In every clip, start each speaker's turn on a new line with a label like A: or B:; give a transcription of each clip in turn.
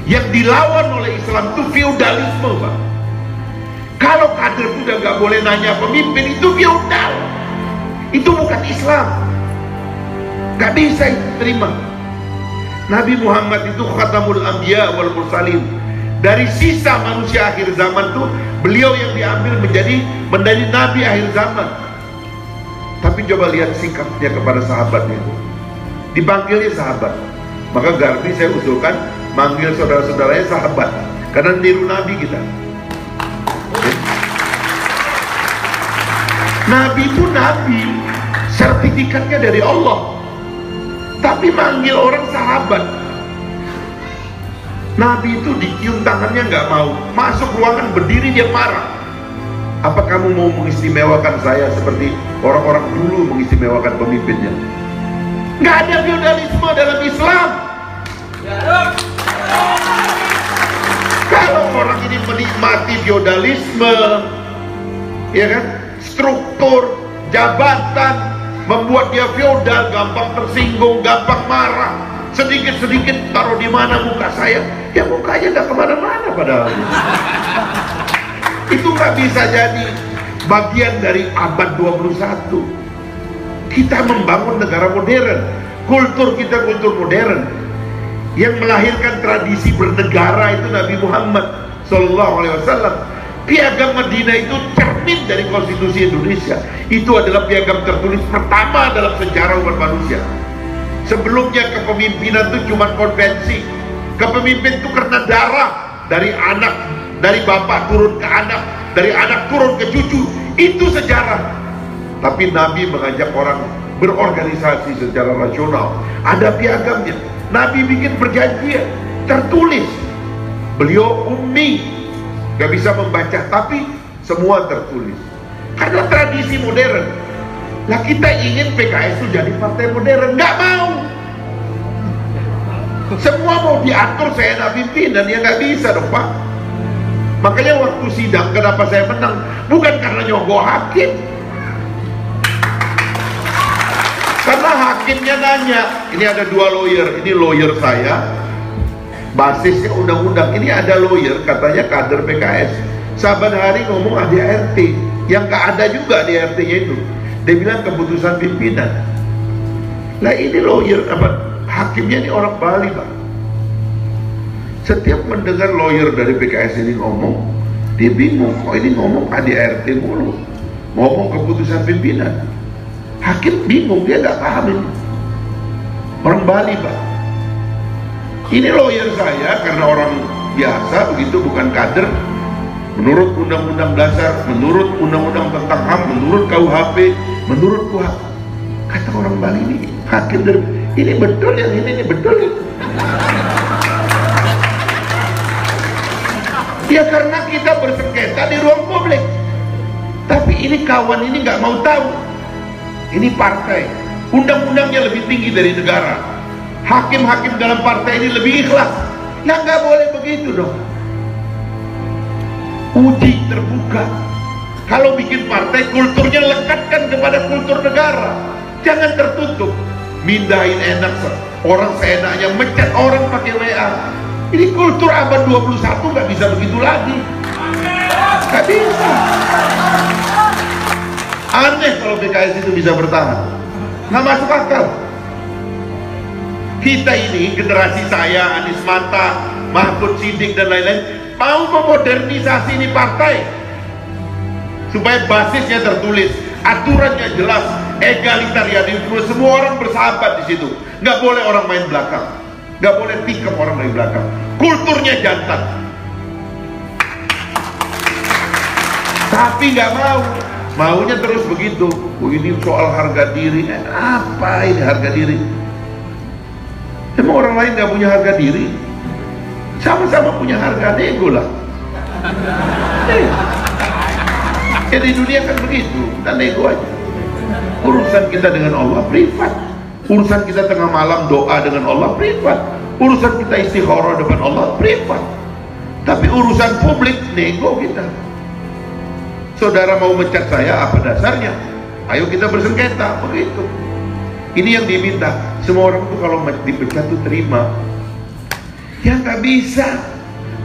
A: Yang dilawan oleh Islam itu feudalisme, Pak. Kalau kader itu udah nggak boleh nanya pemimpin, itu feudal. Itu bukan Islam. Nggak bisa itu terima. Nabi Muhammad itu khatamul anbiya wal mursalin. Dari sisa manusia akhir zaman tuh beliau yang diambil menjadi nabi akhir zaman. Tapi coba lihat sikapnya kepada sahabatnya itu. Dipanggilnya sahabat. Maka Garbi saya usulkan manggil saudara-saudaranya sahabat, karena niru nabi kita. Nabi itu nabi, sertifikatnya dari Allah. Tapi manggil orang sahabat. Nabi itu dicium tangannya nggak mau, masuk ruangan berdiri dia marah. Apa kamu mau mengistimewakan saya seperti orang-orang dulu mengistimewakan pemimpinnya? Nggak ada feudalisme dalam Islam. Kalau orang ini menikmati feudalisme, ya kan, struktur jabatan membuat dia feodal, gampang tersinggung, gampang marah, sedikit-sedikit taruh di mana muka saya, ya mukanya nggak kemana-mana padahal. Itu nggak bisa jadi bagian dari abad 21. Kita membangun negara modern, kultur kita kultur modern. Yang melahirkan tradisi bernegara itu Nabi Muhammad SAW. Piagam Madinah itu cermin dari konstitusi Indonesia. Itu adalah piagam tertulis pertama dalam sejarah umat manusia. Sebelumnya kepemimpinan itu cuma konvensi. Kepemimpin itu karena darah, dari anak, dari bapak turun ke anak, dari anak turun ke cucu. Itu sejarah. Tapi Nabi mengajak orang berorganisasi secara rasional. Ada piagamnya. Nabi bikin perjanjian tertulis. Beliau ummi, gak bisa membaca, tapi semua tertulis. Karena tradisi modern. Lah kita ingin PKS itu jadi partai modern, nggak mau. Semua mau diatur saya pimpinan, ya nggak bisa dong Pak. Makanya waktu sidang kenapa saya menang, bukan karena nyogok hakim. Karena hakimnya nanya, ini ada dua lawyer, ini lawyer saya, basisnya undang-undang, ini ada lawyer, katanya kader PKS. Saban hari ngomong ADRT, yang gak ada juga ADRT-nya itu. Dia bilang keputusan pimpinan. Lah ini lawyer, hakimnya ini orang Bali Pak. Setiap mendengar lawyer dari PKS ini ngomong, dia bingung, kok ini ngomong ADRT mulu, ngomong keputusan pimpinan. Hakim bingung, dia nggak paham ini. Orang Bali Pak. Ini lawyer saya karena orang biasa begitu, bukan kader. Menurut undang-undang dasar, menurut undang-undang tentang HAM, menurut KUHP, menurut KUHP. Kata orang Bali ini, hakim dari ini betul, yang ini betul. Ya karena kita bersengketa di ruang publik. Tapi ini kawan ini nggak mau tahu. Ini partai, undang-undangnya lebih tinggi dari negara. Hakim-hakim dalam partai ini lebih ikhlas. Nah nggak boleh begitu dong. Uji terbuka. Kalau bikin partai, kulturnya lekatkan kepada kultur negara. Jangan tertutup. Mindahin enak, orang seenaknya mecat orang pakai WA. Ini kultur abad 21 nggak bisa begitu lagi. Nggak bisa. Aneh kalau PKS itu bisa bertahan. Nggak masuk akal. Kita ini, generasi saya, Anies Mata, Mahfud Siddiq dan lain-lain, mau memodernisasi ini partai supaya basisnya tertulis, aturannya jelas, egalitarianisme, semua orang bersahabat di situ. Nggak boleh orang main belakang, nggak boleh tikam orang main belakang. Kulturnya jantan. Tapi nggak mau. Maunya terus begitu. Oh, ini soal harga diri. Apa ini harga diri? Emang orang lain nggak punya harga diri? Sama-sama punya harga, nego lah. Ya di dunia kan begitu, kita nego aja. Urusan kita dengan Allah privat. Urusan kita tengah malam doa dengan Allah privat. Urusan kita istikharah depan Allah privat. Tapi urusan publik nego kita. Saudara mau mencat saya, apa dasarnya? Ayo kita bersengketa, begitu. Ini yang diminta. Semua orang itu kalau dipecat itu terima. Ya nggak bisa.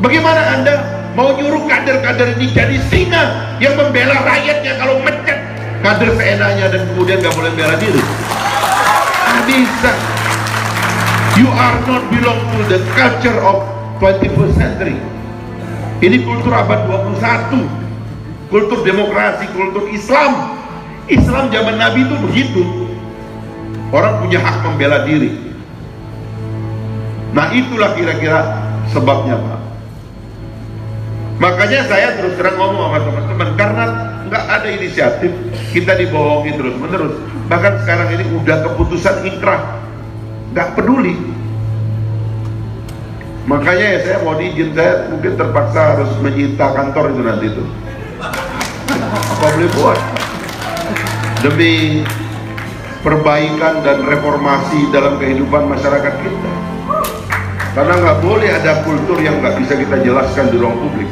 A: Bagaimana Anda mau nyuruh kader-kader ini jadi singa yang membela rakyatnya kalau mencet kader seenaknya dan kemudian nggak boleh bela diri? Nggak bisa. You are not belong to the culture of 21st century. Ini kultur abad 21, kultur demokrasi, kultur Islam. Islam zaman Nabi itu begitu. Orang punya hak membela diri. Nah itulah kira-kira sebabnya, Pak. Makanya saya terus terang ngomong sama teman-teman, karena nggak ada inisiatif, kita dibohongi terus-menerus. Bahkan sekarang ini udah keputusan inkrah, nggak peduli. Makanya ya saya mau izin, saya mungkin terpaksa harus menyita kantor itu nanti itu. Apa boleh buat? Demi perbaikan dan reformasi dalam kehidupan masyarakat kita. Karena nggak boleh ada kultur yang nggak bisa kita jelaskan di ruang publik.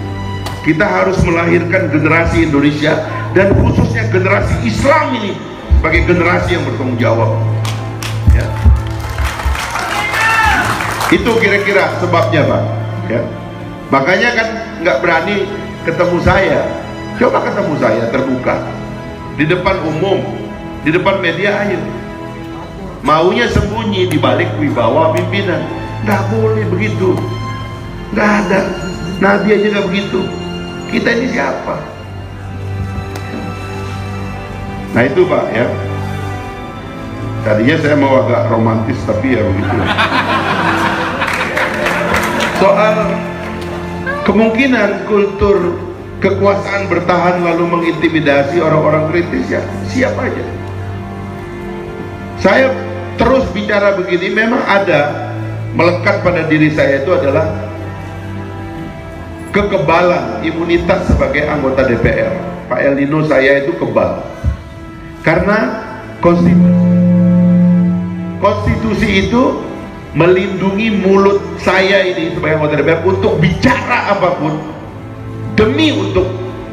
A: Kita harus melahirkan generasi Indonesia dan khususnya generasi Islam ini sebagai generasi yang bertanggung jawab. Ya. Itu kira-kira sebabnya, Pak. Ya. Makanya kan nggak berani ketemu saya. Coba ketemu saya terbuka di depan umum, di depan media, ayo. Maunya sembunyi di balik wibawa pimpinan. Nggak boleh begitu. Nggak ada. Nabi aja nggak begitu. Kita ini siapa? Nah itu, Pak, ya. Tadinya saya mau agak romantis, tapi ya begitu. Soal kemungkinan kultur kekuasaan bertahan lalu mengintimidasi orang-orang kritis, ya siap aja. Saya terus bicara begini, memang ada melekat pada diri saya itu adalah kekebalan imunitas sebagai anggota DPR. Pak El Nino saya itu kebal karena konstitusi itu melindungi mulut saya ini sebagai anggota DPR untuk bicara apapun demi untuk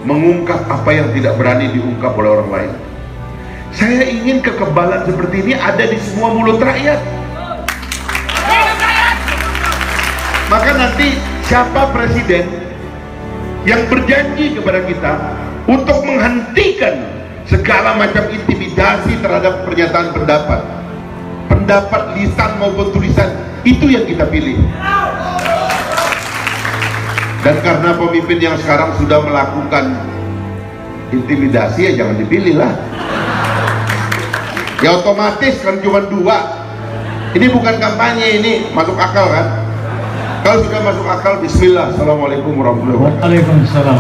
A: mengungkap apa yang tidak berani diungkap oleh orang lain. Saya ingin kekebalan seperti ini ada di semua mulut rakyat. Maka nanti siapa presiden yang berjanji kepada kita untuk menghentikan segala macam intimidasi terhadap pernyataan pendapat lisan maupun tulisan, itu yang kita pilih. Dan karena pemimpin yang sekarang sudah melakukan intimidasi, ya jangan dipilih lah. Ya otomatis kan cuma dua. Ini bukan kampanye, ini masuk akal kan? Kalau sudah masuk akal, bismillah. Assalamualaikum warahmatullahi wabarakatuh.
B: Waalaikumsalam.